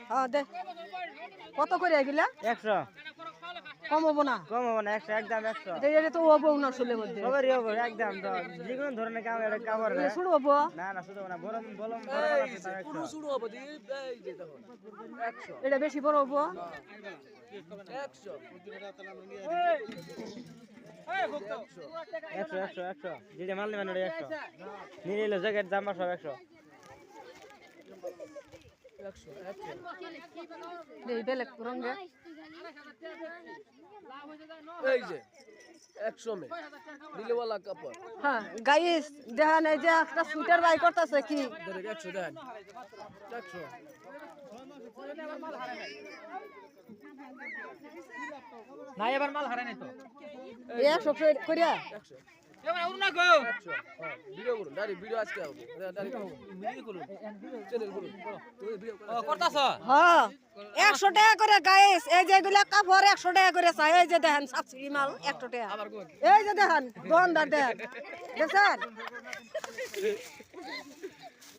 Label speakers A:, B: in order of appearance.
A: হ্যাঁ দে কত করে এগুলা
B: 100
A: কম হবো না
B: 100 একদম 100
A: এটা তো হবো না আসলে মধ্যে
B: সবারই হবে একদম তো যে কোনো ধরনের কাম এটা কাভার
A: এটা শুরু হবো
B: না শুধু না বলম
C: পুরো শুরু হবে দি এই যে দেখুন 100
A: এটা বেশি বড় হবো
C: 100
B: 100 যেটা মাল নেবেন ওটা 100 নিয়ে নিলো জ্যাকেট জামা সব 100
A: এই বেলেগ রঙে
C: এই যে 100 মে দিলওয়ালা কাপড়
A: হ্যাঁ গাইস দেখেন এই যে একটা সুইটার বাই করতেছে কি
C: দেখ 100 দেন 100
B: না এবার মাল হারাই নাই তো
A: 100 করিয়া
C: 100
B: এবার আউন না গো
C: 100 হ্যাঁ ভিডিও করুন ভিডিও আজকে হবে ভিডিও করুন চ্যানেল করুন তুমি ভিডিও
B: করতাছ
A: হ্যাঁ 100 টাকা করে গাইস এই যে এগুলা কাপড় 100 টাকা করে চাই এই যে দেখেন সাবসিডি মাল 100 টাকা এই যে দেখেন দোকানদার দেখেন দেখছেন